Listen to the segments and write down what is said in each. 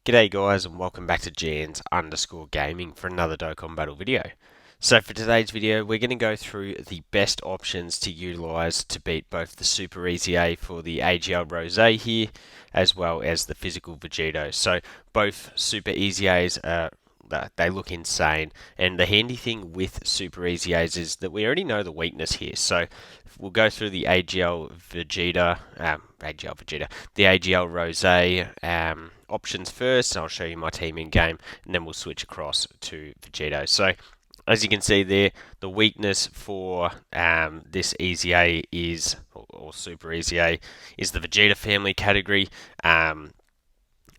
G'day guys and welcome back to Jans_gaming for another Dokkan battle video. So for today's video we're going to go through the best options to utilise to beat both the Super EZA for the AGL Rosé here as well as the physical Vegito. So both Super EZAs they look insane, and the handy thing with Super EZAs is that we already know the weakness here. So we'll go through the AGL Vegeta, the AGL Rosé options first, and I'll show you my team in game, and then we'll switch across to Vegito. So as you can see there, the weakness for this EZA is, or Super EZA, is the Vegeta family category.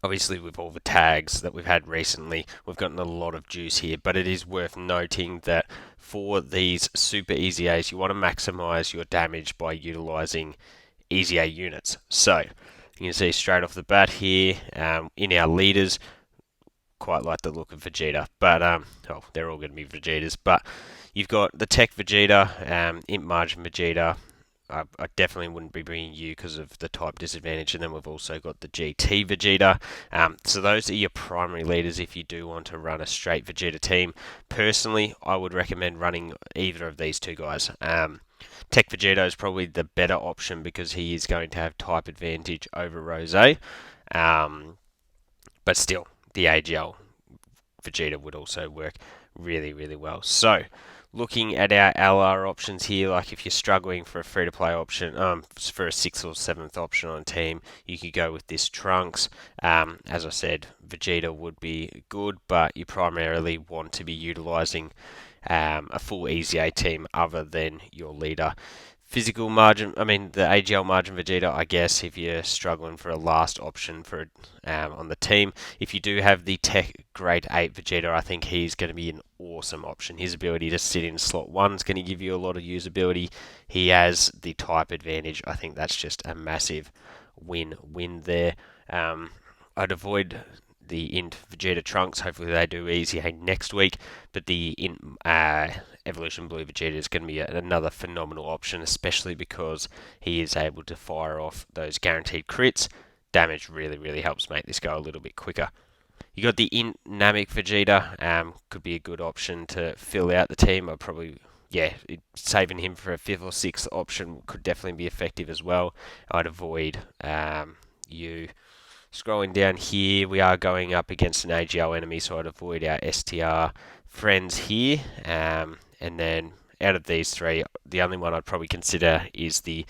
Obviously, with all the tags that we've had recently, we've gotten a lot of juice here, but it is worth noting that for these Super EZAs, you want to maximize your damage by utilizing EZA units. So, you can see straight off the bat here, in our leaders, quite like the look of Vegeta, but they're all going to be Vegetas, but you've got the Tech Vegeta, Imp Margin Vegeta. I definitely wouldn't be bringing you because of the type disadvantage, and then we've also got the GT Vegeta. So those are your primary leaders if you do want to run a straight Vegeta team. Personally, I would recommend running either of these two guys. Tech Vegito is probably the better option because he is going to have type advantage over Rosé, but still, the AGL Vegeta would also work really, really well. So, looking at our LR options here, like if you're struggling for a free-to-play option, for a 6th or 7th option on a team, you could go with this Trunks. As I said, Vegeta would be good, but you primarily want to be utilising a full EZA team other than your leader. Physical margin, the AGL margin Vegeta, I guess, if you're struggling for a last option for on the team. If you do have the Tech Grade 8 Vegeta, I think he's going to be an awesome option. His ability to sit in slot 1 is going to give you a lot of usability. He has the type advantage. I think that's just a massive win there. I'd avoid the Int Vegeta Trunks. Hopefully they do EZA next week, but the Int Evolution Blue Vegeta is going to be another phenomenal option, especially because he is able to fire off those guaranteed crits. Damage really helps make this go a little bit quicker. You got the Int Namek Vegeta, could be a good option to fill out the team. I'd probably, saving him for a 5th or 6th option could definitely be effective as well. I'd avoid you. Scrolling down here, we are going up against an AGL enemy, so I'd avoid our STR friends here. And then out of these three, the only one I'd probably consider is the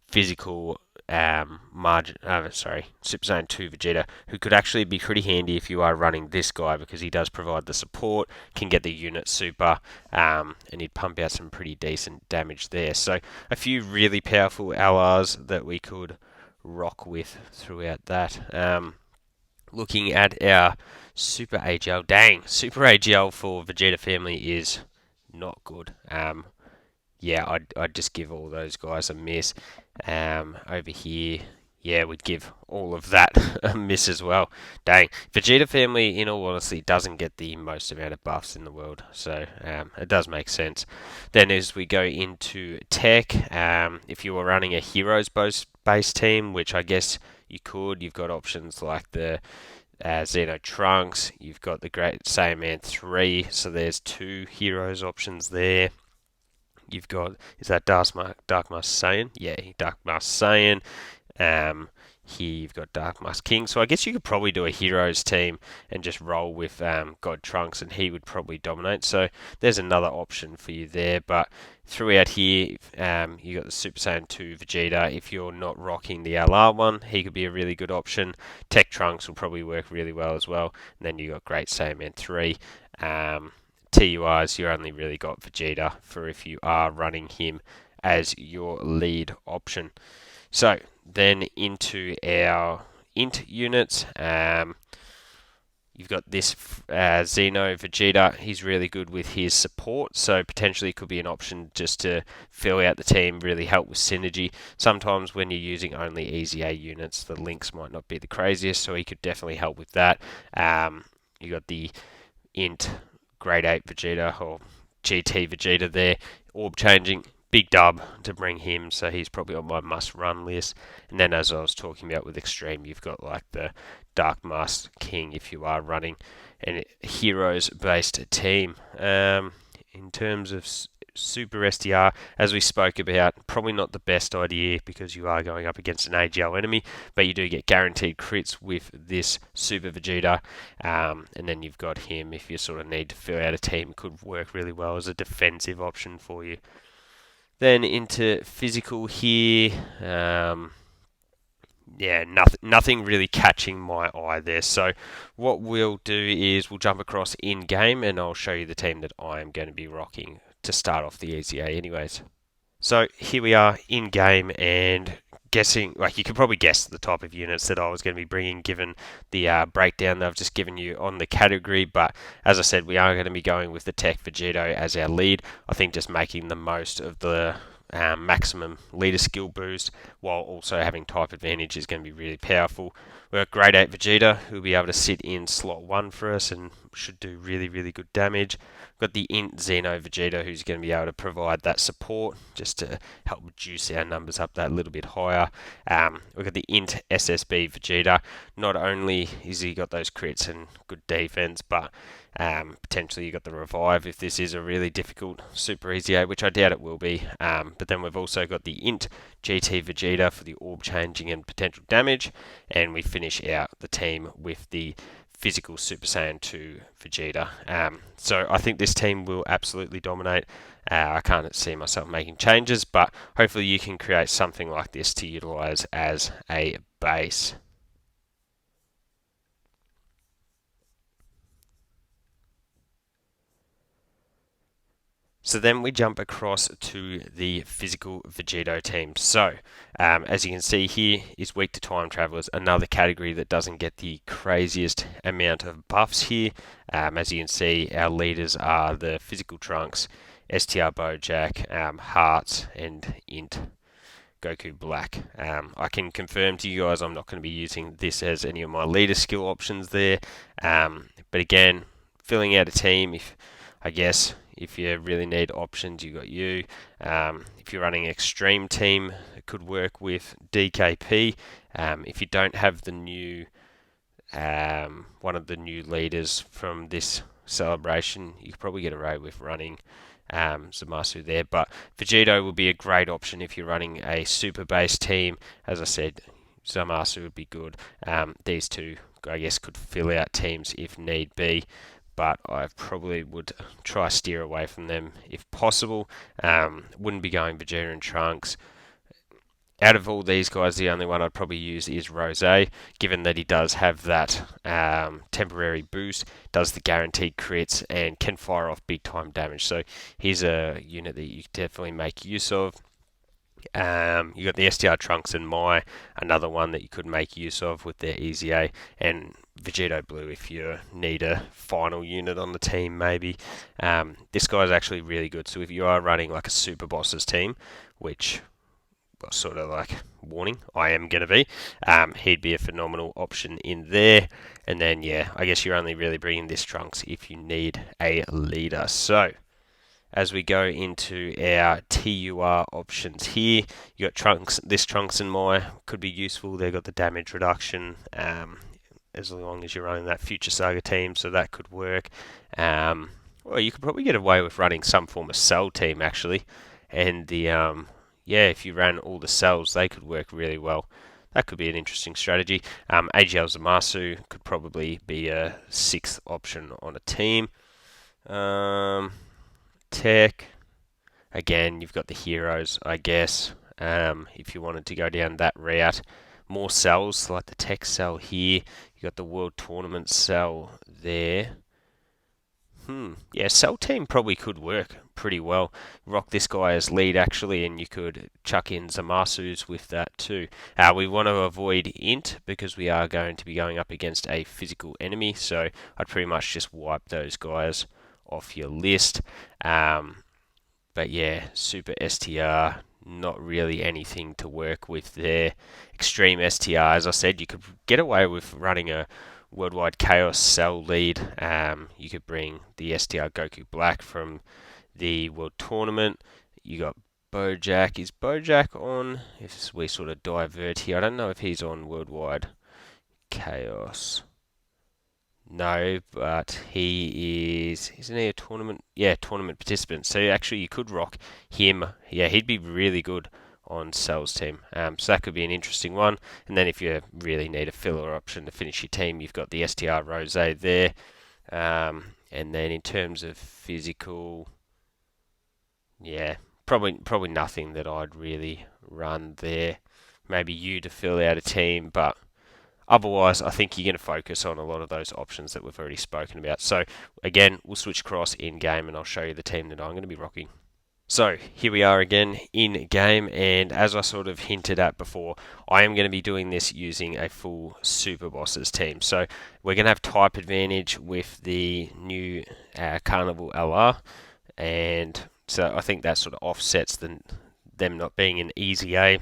physical Super Saiyan 2 Vegeta, who could actually be pretty handy if you are running this guy because he does provide the support, can get the unit super, and he'd pump out some pretty decent damage there. So a few really powerful LRs that we could rock with throughout that. Looking at our Super AGL, Super AGL for Vegeta family is not good. I'd just give all those guys a miss. Over here, we'd give all of that a miss as well. Vegeta family, in all honesty, doesn't get the most amount of buffs in the world, so it does make sense. Then as we go into tech, if you were running a heroes base team, which I guess you could, you've got options like the Xeno Trunks, you've got the Great Saiyaman 3, so there's 2 heroes options there. You've got, is that Dark Master Saiyan? Yeah, Dark Master Saiyan. Here you've got Dark Master King. So I guess you could probably do a heroes team and just roll with God Trunks, and he would probably dominate. So there's another option for you there. But throughout here, you got the Super Saiyan 2 Vegeta. If you're not rocking the LR one, he could be a really good option. Tech Trunks will probably work really well as well. And then you got Great Saiyaman 3. TURs, you only really got Vegeta for if you are running him as your lead option. So then into our int units, you've got this Xeno Vegeta. He's really good with his support, so potentially could be an option just to fill out the team, really help with synergy. Sometimes when you're using only EZA units, the links might not be the craziest, so he could definitely help with that. You got the int Grade 8 Vegeta or GT Vegeta there, orb changing, big dub to bring him, so he's probably on my must run list. And then as I was talking about with Extreme, you've got like the Dark Mask King if you are running a heroes-based team. In terms of Super STR, as we spoke about, probably not the best idea because you are going up against an AGL enemy, but you do get guaranteed crits with this Super Vegeta, and then you've got him if you sort of need to fill out a team, could work really well as a defensive option for you. Then into physical here, yeah, nothing really catching my eye there. So what we'll do is we'll jump across in game and I'll show you the team that I am going to be rocking to start off the EZA anyways. So here we are in game and guessing, like you could probably guess the type of units that I was going to be bringing given the breakdown that I've just given you on the category. But as I said, we are going to be going with the Tech Vegito as our lead. I think just making the most of the maximum leader skill boost while also having type advantage is going to be really powerful. We've got Grade 8 Vegeta who will be able to sit in slot 1 for us and should do really good damage. We've got the Int Xeno Vegeta who's going to be able to provide that support just to help reduce our numbers up that little bit higher. We've got the Int SSB Vegeta. Not only is he got those crits and good defense, but potentially you got the revive if this is a really difficult Super EZA, which I doubt it will be. But then we've also got the Int GT Vegeta for the orb changing and potential damage, and we finish out the team with the physical Super Saiyan 2 Vegeta. So I think this team will absolutely dominate. I can't see myself making changes, but hopefully you can create something like this to utilize as a base. So then we jump across to the physical Vegito team. So as you can see here is weak to time travelers, another category that doesn't get the craziest amount of buffs here. As you can see, our leaders are the physical Trunks, STR Bojack, Hearts, and Int Goku Black. I can confirm to you guys I'm not going to be using this as any of my leader skill options there. But again, filling out a team, if you really need options, you got you. If you're running extreme team, it could work with DKP. If you don't have the new one of the new leaders from this celebration, you could probably get away with running Zamasu there. But Vegito will be a great option if you're running a super base team. As I said, Zamasu would be good. These two, I guess, could fill out teams if need be, but I probably would try steer away from them if possible. Wouldn't be going Vegeta and Trunks. Out of all these guys, the only one I'd probably use is Rose, given that he does have that temporary boost, does the guaranteed crits, and can fire off big time damage. So he's a unit that you definitely make use of. You got the STR Trunks and Mai, another one that you could make use of with their EZA, and Vegito Blue if you need a final unit on the team maybe. This guy's actually really good, so if you are running like a Super Bosses team, which sort of like warning, I am going to be, he'd be a phenomenal option in there. And then yeah, I guess you're only really bringing this Trunks if you need a leader. So as we go into our TUR options here, you got Trunks. This Trunks and Mai could be useful. They've got the damage reduction, as long as you're running that Future Saga team, so that could work. Well, you could probably get away with running some form of Cell team actually, and the yeah, if you ran all the cells, they could work really well. That could be an interesting strategy. AGL Zamasu could probably be a 6th option on a team. Tech, again, you've got the heroes, I guess, if you wanted to go down that route. More cells, like the Tech cell here. You got the World Tournament cell there. Yeah, cell team probably could work pretty well. Rock this guy as lead, actually, and you could chuck in Zamasu's with that too. We want to avoid Int because we are going to be going up against a physical enemy, so I'd pretty much just wipe those guys off your list. But yeah, Super STR, not really anything to work with there. Extreme STR, as I said, you could get away with running a Worldwide Chaos Cell lead. You could bring the STR Goku Black from the World Tournament. You got Bojack. Is Bojack on? If we sort of divert here, I don't know if he's on Worldwide Chaos. No, but isn't he a tournament? Yeah, tournament participant. So actually, you could rock him. Yeah, he'd be really good on Cell's team. So that could be an interesting one. And then if you really need a filler option to finish your team, you've got the STR Rose there. And then in terms of physical, yeah, probably nothing that I'd really run there. Maybe you to fill out a team, but otherwise, I think you're going to focus on a lot of those options that we've already spoken about. So again, we'll switch across in game and I'll show you the team that I'm going to be rocking. So here we are again in game, and as I sort of hinted at before, I am going to be doing this using a full Super Bosses team. So we're going to have type advantage with the new Carnival LR, and so I think that sort of offsets them not being an EZA.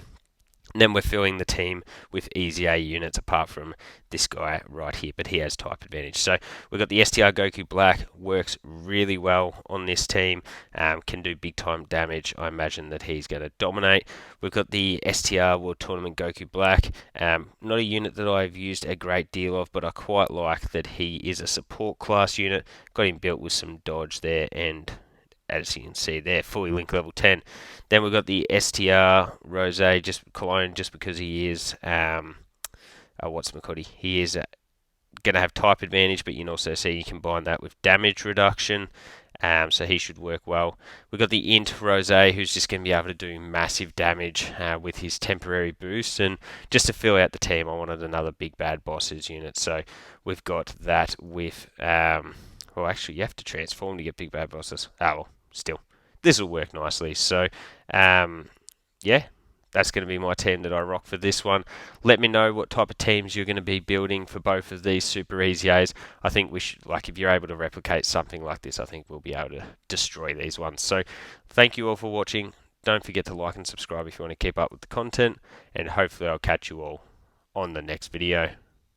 And then we're filling the team with EZA units apart from this guy right here, but he has type advantage. So we've got the STR Goku Black, works really well on this team, can do big time damage. I imagine that he's going to dominate. We've got the STR World Tournament Goku Black, not a unit that I've used a great deal of, but I quite like that he is a support class unit. Got him built with some dodge there, and as you can see there, fully link level 10. Then we've got the STR Rose, Cologne, just because he is, he is going to have type advantage, but you can also see you combine that with damage reduction, so he should work well. We've got the Int Rose, who's just going to be able to do massive damage with his temporary boost, and just to fill out the team, I wanted another big bad bosses unit, so we've got that with, well actually you have to transform to get big bad bosses. Well, still, this will work nicely. So, yeah, that's going to be my team that I rock for this one. Let me know what type of teams you're going to be building for both of these Super EZAs. I think we should, like, if you're able to replicate something like this, I think we'll be able to destroy these ones. So, thank you all for watching. Don't forget to like and subscribe if you want to keep up with the content, and hopefully I'll catch you all on the next video.